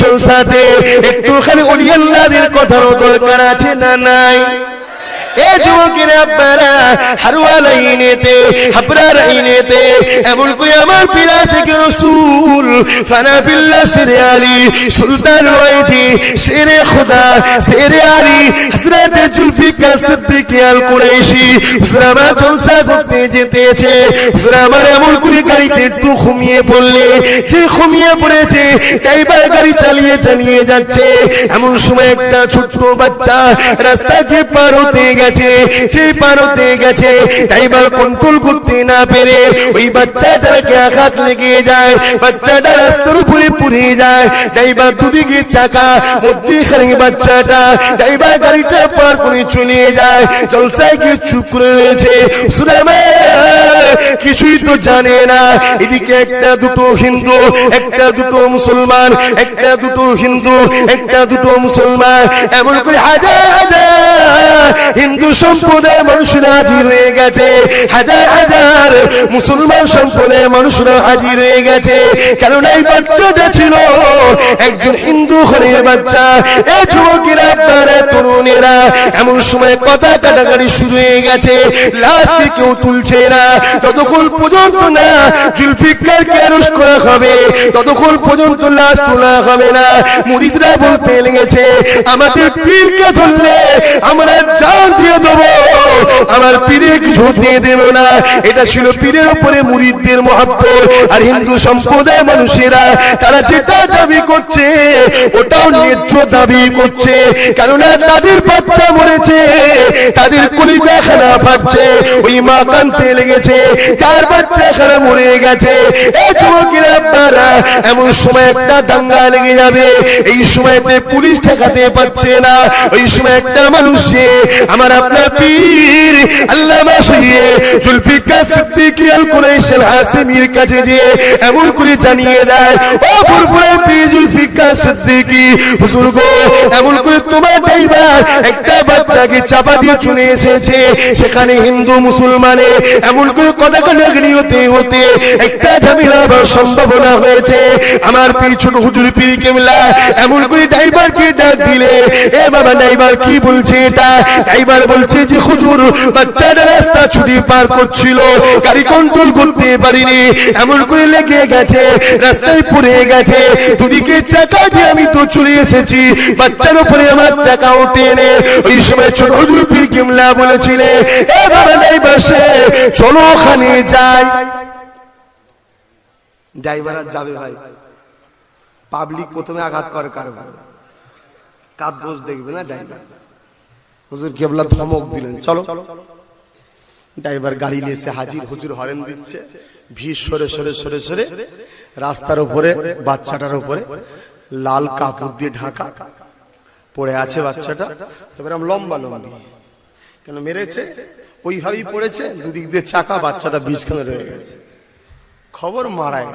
জলসাতে একটুখানি ওলি আল্লাহদের কথারও দরকার আছে না নাই? এ যুবকেরা আপনারা হারওয়া লাইনেতে হাবরা লাইনেতে এমন করে আমার পীর আশিক রাসূল ফানা বিল্লাহ শেরে আলী সুলতান ওয়াইজি শেরে খোদা শেরে আলী হযরত জুলফিকার সিদ্দিক আল কুরাইশি হুজুর আমার জলসা করতে যেতেছে। হুজুর আমার এমন করে গাড়িতে একটু ঘুমিয়ে পড়লে, যে ঘুমিয়ে পড়েছে ড্রাইভার গাড়ি চালিয়ে চালিয়ে যাচ্ছে, এমন সময় একটা ছোট্ট বাচ্চা রাস্তাকে পার হতে গেছে। যে পার হতে গেছে ড্রাইভার কন্ট্রোল করতে না পেরে ওই বাচ্চাটাকে আঘাত লেগে যায়, বাচ্চাটা রাস্তার উপরে পড়ে যায়। ড্রাইভার দুদিকে চাকা, মধ্যখানে বাচ্চাটা, ড্রাইভার গাড়িটা পার করে চলে যায়। জলসায় গিয়ে চুপ করে রয়েছে। কিছুই তো জানে না, এদিকে একটা দুটো হিন্দু, একটা দুটো মুসলমান, একটা দুটো হিন্দু, একটা দুটো মুসলমান, এমন করে হাজার হাজার হিন্দু সম্প্রদায়ের মানুষরা হাজির হয়ে গেছে, হাজার হাজার মুসলমান সম্প্রদায়ের মানুষরা হাজির হয়ে গেছে। কারণ এই বাচ্চাটা ছিল একজন হিন্দু ঘরের বাচ্চা। এই যুবকেরা আপনারা তরুণেরা এমন সময় কথা কাটাকাটি শুরু হয়ে গেছে। লাশকে কেউ তুলছে না ততক্ষণ পর্যন্ত না জুলফিকারকে অ্যারেস্ট করা হবে, ততক্ষণ পর্যন্ত লাশ তোলা হবে না। মুরিদরা বলতে লেগেছে, আমাদের পীরকে ধরলে আমরা জান দিয়ে দেবো, আমার পীরে কিছু দিয়ে দেব না। এটা ছিল পীরের উপরে মুরিদদের মহব্বত। আর হিন্দু সম্প্রদায়ের মানুষেরা তারা যেটা দাবি করছে ওটাও ন্যায্য দাবি করছে, কারণ তাদের বাচ্চা মরেছে, তাদের কলিজা খানা ফাটছে, ওই মা কাঁদতে লেগেছে, যার বাচ্চা খানা মরে গেছে। এই যুবকেরা আপনারা এমন সময় একটা দাঙ্গা লেগে যাবে, এই সময়তে পুলিশ ঠেকাতে পারছে না। ওই সময় একটা মানুষে আমার আপনার পীর আল্লামা শরীয়ত জুলফিকার সিদ্দিক আল কুরাইশি আল হাসিমির কাছে যে এমন করে জানিয়ে দেয়, ও ফুরফুরে পীর জুলফিকার সিদ্দিকী হুজুর গো, এমন করে তোমার ড্রাইভার একটা বাচ্চাকে চাপা দিয়ে চলে এসেছে, সেখানে হিন্দু মুসলমানে এমন করে কথা কাটাকাটি হতে হতে একটা ঝামেলা হবার সম্ভাবনা হয়েছে। আমার পীর ছোট হুজুর পীর কেবলা এমন করে ড্রাইভারকে ডাক দিলে, এ বাবা ড্রাইভার কি বলছে এটা? ড্রাইভার বলছে যে হুজুর বাচ্চাটা রাস্তা ছুটি পার করছিল, গাড়ি কন্ট্রোল করতে পারিনি, এমন করে লেগে গেছে, রাস্তায় পড়ে গেছে, দুদিকে চাকা দিয়ে আমি তো চলে এসেছি, বাচ্চার উপরে আমার চাকা উঠে এনে। ওই সময় ছোট হুজুর পীর কেবলা বলেছিলেন, এ বাবা ড্রাইভার চলো ওখানে যাই। ড্রাইভার আর যাবে ভাই, পাবলিক প্রথমে আঘাত করে কারো, কার দোষ দেখবে না ড্রাইভার। হুজুর কেবলা ধমক দিলেন, চলো। ড্রাইভার গাড়ি নিয়ে এসে হাজির, হুজুর হরেন দিচ্ছে, ভিড় সরে সরে সরে সরে রাস্তার উপরে বাচ্চাটার উপরে লাল কাপড় দিয়ে ঢাকা পড়ে আছে বাচ্চাটা। তবে লম্বা লম্বি কেন মেরেছে, ওইভাবেই পড়েছে, দুদিক দিয়ে চাকা, বাচ্চাটা বীজখানে রয়ে গেছে। খবর মারায়